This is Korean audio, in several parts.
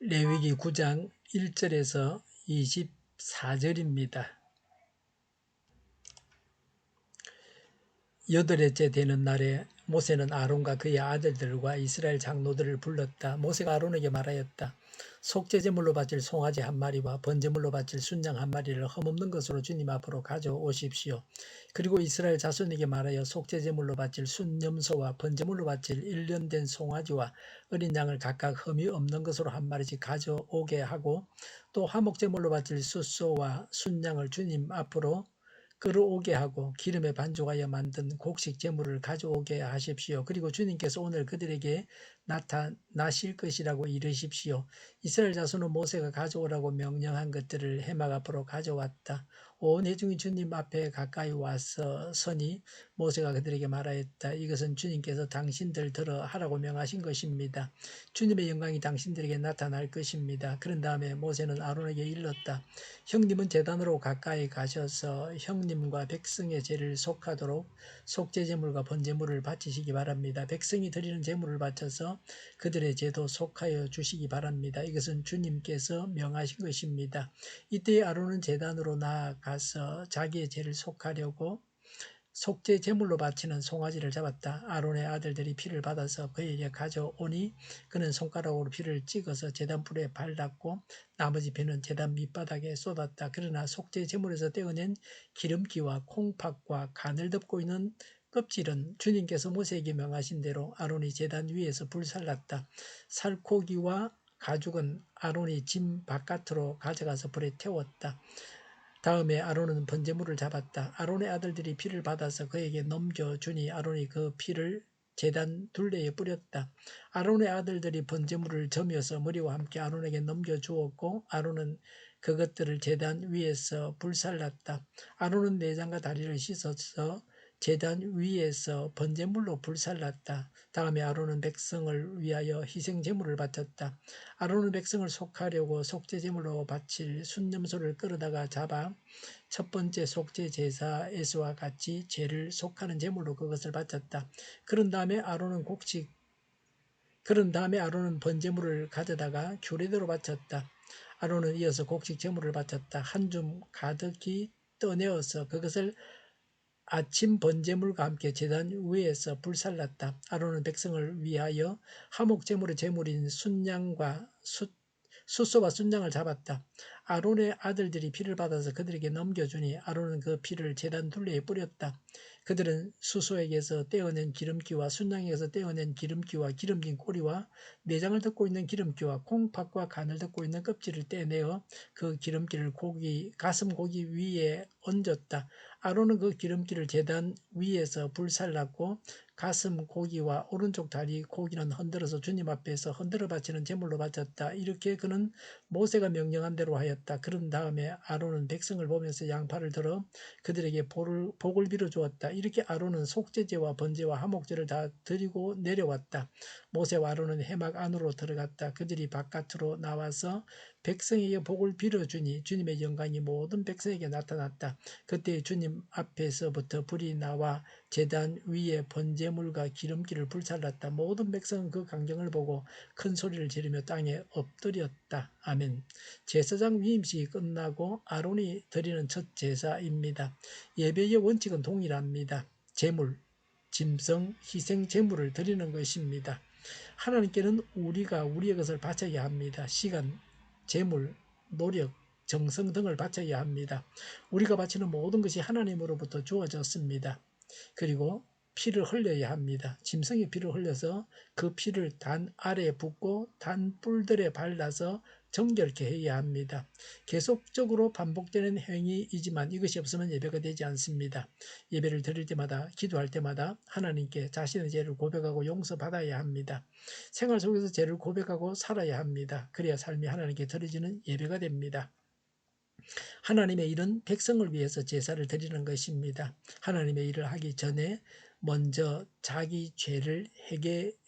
레위기 9장 1절에서 24절입니다. 여덟째 되는 날에 모세는 아론과 그의 아들들과 이스라엘 장로들을 불렀다. 모세가 아론에게 말하였다. 속죄제물로 바칠 송아지 한 마리와 번제물로 바칠 순양 한 마리를 흠없는 것으로 주님 앞으로 가져오십시오. 그리고 이스라엘 자손에게 말하여 속죄제물로 바칠 순염소와 번제물로 바칠 1년 된 송아지와 어린 양을 각각 흠이 없는 것으로 한 마리씩 가져오게 하고 또 화목제물로 바칠 숫소와 순양을 주님 앞으로 끌어오게 하고 기름에 반죽하여 만든 곡식 제물을 가져오게 하십시오. 그리고 주님께서 오늘 그들에게 나타나실 것이라고 이르십시오. 이스라엘 자손은 모세가 가져오라고 명령한 것들을 해막 앞으로 가져왔다. 온 회중이 주님 앞에 가까이 와서 서니 모세가 그들에게 말하였다. 이것은 주님께서 당신들 들어 하라고 명하신 것입니다. 주님의 영광이 당신들에게 나타날 것입니다. 그런 다음에 모세는 아론에게 일렀다. 형님은 제단으로 가까이 가셔서 형님과 백성의 죄를 속하도록 속죄제물과 번제물을 바치시기 바랍니다. 백성이 드리는 제물을 바쳐서 그들의 죄도 속하여 주시기 바랍니다. 이것은 주님께서 명하신 것입니다. 이때 아론은 제단으로 나아가서 자기의 죄를 속하려고 속죄 제물로 바치는 송아지를 잡았다. 아론의 아들들이 피를 받아서 그에게 가져오니 그는 손가락으로 피를 찍어서 제단불에 발랐고 나머지 피는 제단 밑바닥에 쏟았다. 그러나 속죄 제물에서 떼어낸 기름기와 콩팥과 간을 덮고 있는 껍질은 주님께서 모세에게 명하신 대로 아론이 제단 위에서 불살랐다. 살코기와 가죽은 아론이 짐 바깥으로 가져가서 불에 태웠다. 다음에 아론은 번제물을 잡았다. 아론의 아들들이 피를 받아서 그에게 넘겨주니 아론이 그 피를 제단 둘레에 뿌렸다. 아론의 아들들이 번제물을 저며서 머리와 함께 아론에게 넘겨주었고 아론은 그것들을 제단 위에서 불살랐다. 아론은 내장과 다리를 씻어서 제단 위에서 번제물로 불살랐다. 다음에 아론은 백성을 위하여 희생제물을 바쳤다. 아론은 백성을 속하려고 속죄제물로 바칠 순념소를 끌어다가 잡아 첫 번째 속죄 제사에서와 같이 죄를 속하는 제물로 그것을 바쳤다. 그런 다음에 아론은 번제물을 가져다가 규례대로 바쳤다. 아론은 이어서 곡식 제물을 바쳤다. 한 줌 가득히 떠내어서 그것을 아침 번제물과 함께 제단 위에서 불살랐다. 아론은 백성을 위하여 화목제물의 제물인 순양과 숫소와 순양을 잡았다. 아론의 아들들이 피를 받아서 그들에게 넘겨주니 아론은 그 피를 제단 둘레에 뿌렸다. 그들은 숫소에게서 떼어낸 기름기와 순양에게서 떼어낸 기름기와 기름진 꼬리와 내장을 덮고 있는 기름기와 콩팥과 간을 덮고 있는 껍질을 떼내어 그 기름기를 가슴 고기 위에 얹었다. 아론은 그 기름기를 제단 위에서 불살랐고 가슴 고기와 오른쪽 다리 고기는 흔들어서 주님 앞에서 흔들어 바치는 제물로 바쳤다. 이렇게 그는 모세가 명령한 대로 하였다. 그런 다음에 아론은 백성을 보면서 양팔을 들어 그들에게 복을 빌어 주었다. 이렇게 아론은 속죄제와 번제와 화목제를 다 드리고 내려왔다. 모세와 아론은 해막 안으로 들어갔다. 그들이 바깥으로 나와서 백성에게 복을 빌어주니 주님의 영광이 모든 백성에게 나타났다. 그때 주님 앞에서부터 불이 나와 제단 위에 번제물과 기름기를 불살랐다. 모든 백성은 그 광경을 보고 큰 소리를 지르며 땅에 엎드렸다. 아멘. 제사장 위임식이 끝나고 아론이 드리는 첫 제사입니다. 예배의 원칙은 동일합니다. 제물, 짐승, 희생 제물을 드리는 것입니다. 하나님께는 우리가 우리의 것을 바쳐야 합니다. 시간, 재물, 노력, 정성 등을 바쳐야 합니다. 우리가 바치는 모든 것이 하나님으로부터 주어졌습니다. 그리고 피를 흘려야 합니다. 짐승의 피를 흘려서 그 피를 단 아래에 붓고 단 뿔들에 발라서 정결케 해야 합니다. 계속적으로 반복되는 행위이지만 이것이 없으면 예배가 되지 않습니다. 예배를 드릴 때마다 기도할 때마다 하나님께 자신의 죄를 고백하고 용서받아야 합니다. 생활 속에서 죄를 고백하고 살아야 합니다. 그래야 삶이 하나님께 드려지는 예배가 됩니다. 하나님의 일은 백성을 위해서 제사를 드리는 것입니다. 하나님의 일을 하기 전에 먼저 자기 죄를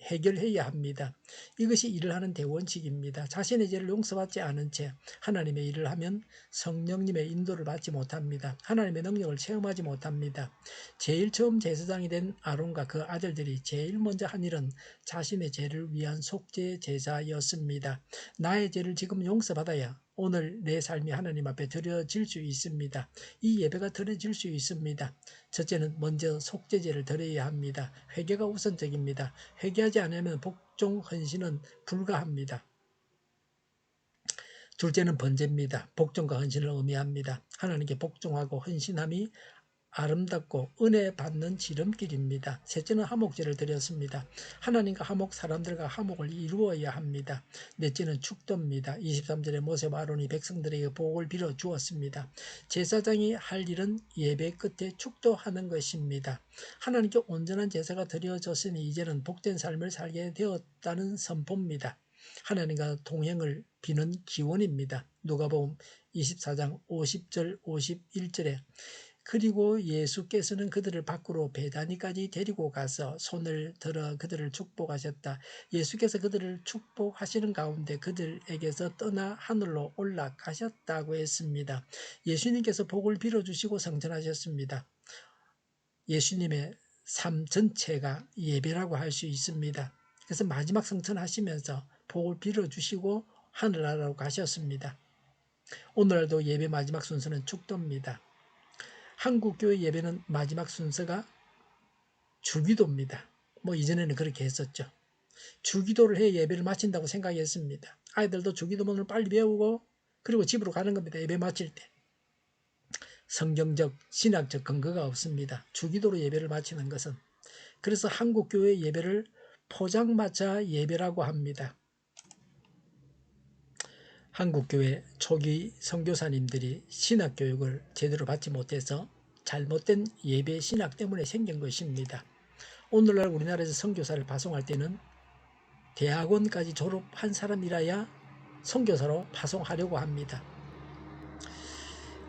해결해야 합니다. 이것이 일을 하는 대원칙입니다. 자신의 죄를 용서받지 않은 채 하나님의 일을 하면 성령님의 인도를 받지 못합니다. 하나님의 능력을 체험하지 못합니다. 제일 처음 제사장이 된 아론과 그 아들들이 제일 먼저 한 일은 자신의 죄를 위한 속죄 제사였습니다. 나의 죄를 지금 용서받아야 오늘 내 삶이 하나님 앞에 드려질 수 있습니다. 이 예배가 드려질 수 있습니다. 첫째는 먼저 속죄제를 드려야 합니다. 회개가 우선적입니다. 회개하지 않으면 복종 헌신은 불가합니다. 둘째는 번제입니다. 복종과 헌신을 의미합니다. 하나님께 복종하고 헌신함이 아름답고 은혜 받는 지름길입니다. 셋째는 화목제를 드렸습니다. 하나님과 화목, 사람들과 화목을 이루어야 합니다. 넷째는 축도입니다. 23절에 모세와 아론이 백성들에게 복을 빌어 주었습니다. 제사장이 할 일은 예배 끝에 축도하는 것입니다. 하나님께 온전한 제사가 드려졌으니 이제는 복된 삶을 살게 되었다는 선포입니다. 하나님과 동행을 비는 기원입니다. 누가복음 24장 50절 51절에 그리고 예수께서는 그들을 밖으로 베다니까지 데리고 가서 손을 들어 그들을 축복하셨다. 예수께서 그들을 축복하시는 가운데 그들에게서 떠나 하늘로 올라가셨다고 했습니다. 예수님께서 복을 빌어주시고 성천하셨습니다. 예수님의 삶 전체가 예배라고 할 수 있습니다. 그래서 마지막 성천하시면서 복을 빌어주시고 하늘나라로 가셨습니다. 오늘도 예배 마지막 순서는 축도입니다. 한국교회 예배는 마지막 순서가 주기도입니다. 이전에는 그렇게 했었죠. 주기도를 해 예배를 마친다고 생각했습니다. 아이들도 주기도문을 빨리 배우고 그리고 집으로 가는 겁니다. 예배 마칠 때. 성경적, 신학적 근거가 없습니다. 주기도로 예배를 마치는 것은. 그래서 한국교회 예배를 포장마차 예배라고 합니다. 한국교회 초기 선교사님들이 신학교육을 제대로 받지 못해서 잘못된 예배 신학 때문에 생긴 것입니다. 오늘날 우리나라에서 선교사를 파송할 때는 대학원까지 졸업한 사람이라야 선교사로 파송하려고 합니다.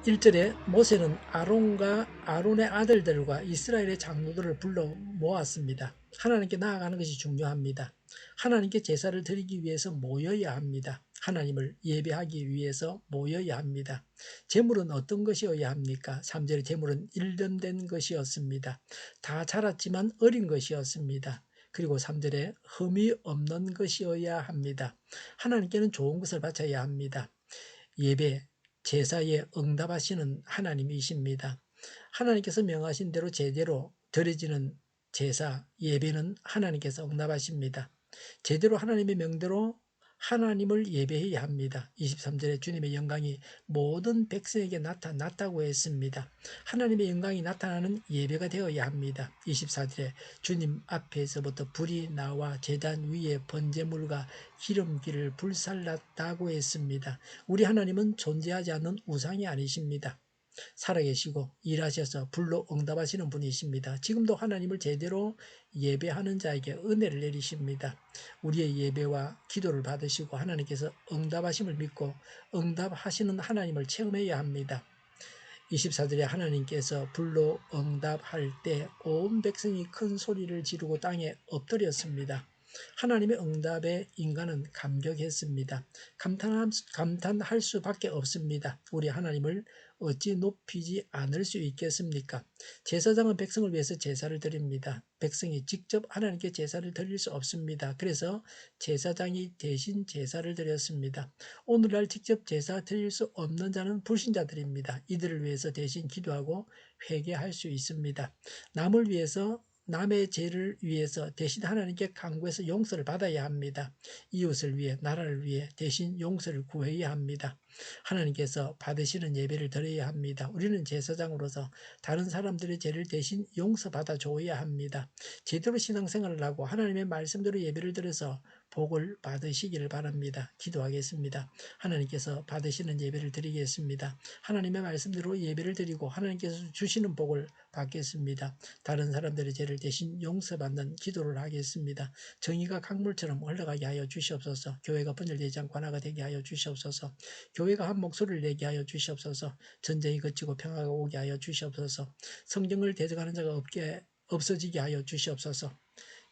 1절에 모세는 아론과 아론의 아들들과 이스라엘의 장로들을 불러 모았습니다. 하나님께 나아가는 것이 중요합니다. 하나님께 제사를 드리기 위해서 모여야 합니다. 하나님을 예배하기 위해서 모여야 합니다. 제물은 어떤 것이어야 합니까? 3절의 제물은 일련된 것이었습니다. 다 자랐지만 어린 것이었습니다. 그리고 3절에 흠이 없는 것이어야 합니다. 하나님께는 좋은 것을 바쳐야 합니다. 예배, 제사에 응답하시는 하나님이십니다. 하나님께서 명하신 대로 제대로 드려지는 제사, 예배는 하나님께서 응답하십니다. 제대로 하나님의 명대로 하나님을 예배해야 합니다. 23절에 주님의 영광이 모든 백성에게 나타났다고 했습니다. 하나님의 영광이 나타나는 예배가 되어야 합니다. 24절에 주님 앞에서부터 불이 나와 제단 위에 번제물과 기름기를 불살랐다고 했습니다. 우리 하나님은 존재하지 않는 우상이 아니십니다. 살아계시고 일하셔서 불로 응답하시는 분이십니다. 지금도 하나님을 제대로 예배하는 자에게 은혜를 내리십니다. 우리의 예배와 기도를 받으시고 하나님께서 응답하심을 믿고 응답하시는 하나님을 체험해야 합니다. 24절에 하나님께서 불로 응답할 때 온 백성이 큰 소리를 지르고 땅에 엎드렸습니다. 하나님의 응답에 인간은 감격했습니다. 감탄할 수밖에 없습니다. 우리 하나님을 어찌 높이지 않을 수 있겠습니까? 제사장은 백성을 위해서 제사를 드립니다. 백성이 직접 하나님께 제사를 드릴 수 없습니다. 그래서 제사장이 대신 제사를 드렸습니다. 오늘날 직접 제사 드릴 수 없는 자는 불신자들입니다. 이들을 위해서 대신 기도하고 회개할 수 있습니다. 남을 위해서 남의 죄를 위해서 대신 하나님께 간구해서 용서를 받아야 합니다. 이웃을 위해 나라를 위해 대신 용서를 구해야 합니다. 하나님께서 받으시는 예배를 드려야 합니다. 우리는 제사장으로서 다른 사람들의 죄를 대신 용서받아 줘야 합니다. 제대로 신앙생활을 하고 하나님의 말씀대로 예배를 드려서 복을 받으시기를 바랍니다. 기도하겠습니다. 하나님께서 받으시는 예배를 드리겠습니다. 하나님의 말씀대로 예배를 드리고 하나님께서 주시는 복을 받겠습니다. 다른 사람들의 죄를 대신 용서받는 기도를 하겠습니다. 정의가 강물처럼 흘러가게 하여 주시옵소서. 교회가 분열되지 않고 하나가 되게 하여 주시옵소서. 교회가 한 목소리를 내게 하여 주시옵소서. 전쟁이 그치고 평화가 오게 하여 주시옵소서. 성경을 대적하는 자가 없게 없어지게 하여 주시옵소서.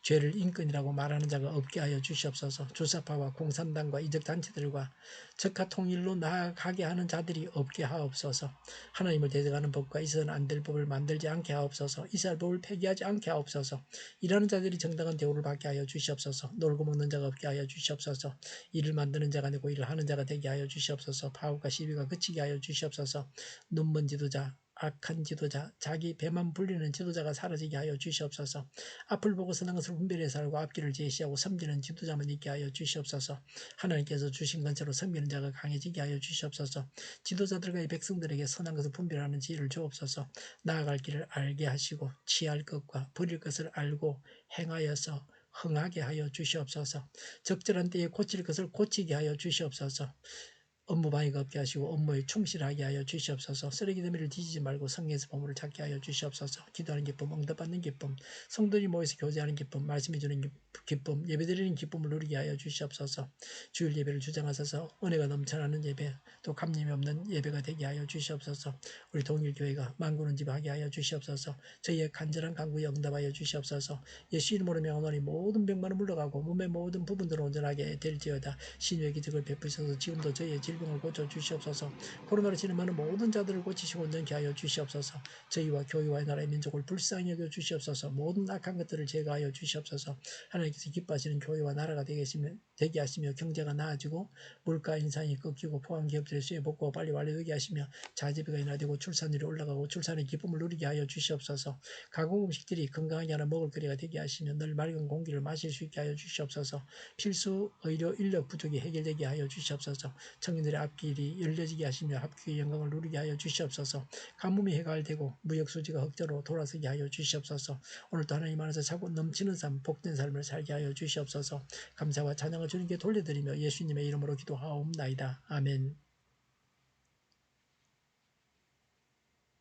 죄를 인권이라고 말하는 자가 없게 하여 주시옵소서. 주사파와 공산당과 이적단체들과 적화 통일로 나아가게 하는 자들이 없게 하옵소서. 하나님을 대적하는 법과 있어서는 안 될 법을 만들지 않게 하옵소서. 이스라엘 법을 폐기하지 않게 하옵소서. 일하는 자들이 정당한 대우를 받게 하여 주시옵소서. 놀고 먹는 자가 없게 하여 주시옵소서. 일을 만드는 자가 되고 일을 하는 자가 되게 하여 주시옵소서. 파업과 시비가 그치게 하여 주시옵소서. 눈먼 지도자, 악한 지도자, 자기 배만 불리는 지도자가 사라지게 하여 주시옵소서. 앞을 보고 선한 것을 분별해 살고 앞길을 제시하고 섬기는 지도자만 있게 하여 주시옵소서. 하나님께서 주신 건처로 섬기는 자가 강해지게 하여 주시옵소서. 지도자들과 이 백성들에게 선한 것을 분별하는 지혜를 주옵소서. 나아갈 길을 알게 하시고 취할 것과 버릴 것을 알고 행하여서 흥하게 하여 주시옵소서. 적절한 때에 고칠 것을 고치게 하여 주시옵소서. 업무 방해가 없게 하시고 업무에 충실하게 하여 주시옵소서. 쓰레기 더미를 뒤지지 말고 성령에서 보물을 찾게 하여 주시옵소서. 기도하는 기쁨, 응답받는 기쁨, 성도들이 모여서 교제하는 기쁨, 말씀해 주는 기쁨, 예배드리는 기쁨을 누리게 하여 주시옵소서. 주일 예배를 주장하셔서 은혜가 넘쳐나는 예배, 또 감림이 없는 예배가 되게 하여 주시옵소서. 우리 동일교회가 만군을 집하게 하여 주시옵소서. 저희의 간절한 간구에 응답하여 주시옵소서. 예수 이름으로 명하노니 모든 병만은 물러가고 몸의 모든 부분들은 온전하게 될지어다. 신유의 기적을 베푸셔서 지금도 저희의 질병을 고쳐 주시옵소서. 코로나로 진행하는 모든 자들을 고치시고 온전케 하여 주시옵소서. 저희와 교회와 나라의 민족을 불쌍히 여겨 주시옵소서. 모든 악한 것들을 제거하여 주시옵소서. 하나님께서 기뻐하시는 교회와 나라가 되게 하시며 경제가 나아지고 물가 인상이 꺾이고 포함 기업들의 수요 복구가 빨리 완료되게 하시며 자재비가 인하되고 출산율이 올라가고 출산의 기쁨을 누리게 하여 주시옵소서. 가공 음식들이 건강하게 하는 먹을거리가 되게 하시며 늘 맑은 공기를 마실 수 있게 하여 주시옵소서. 필수 의료 인력 부족이 해결되게 하여 주시옵소서. 청년들의 앞길이 열려지게 하시며 합격의 영광을 누리게 하여 주시옵소서. 가뭄이 해갈되고 무역수지가 흑자로 돌아서게 하여 주시옵소서. 오늘도 하나님 안에서 차고 넘치는 삶, 복된 삶을 살게 하여 주시옵소서. 감사와 찬양을 주님께 돌려드리며 예수님의 이름으로 기도하옵나이다. 아멘.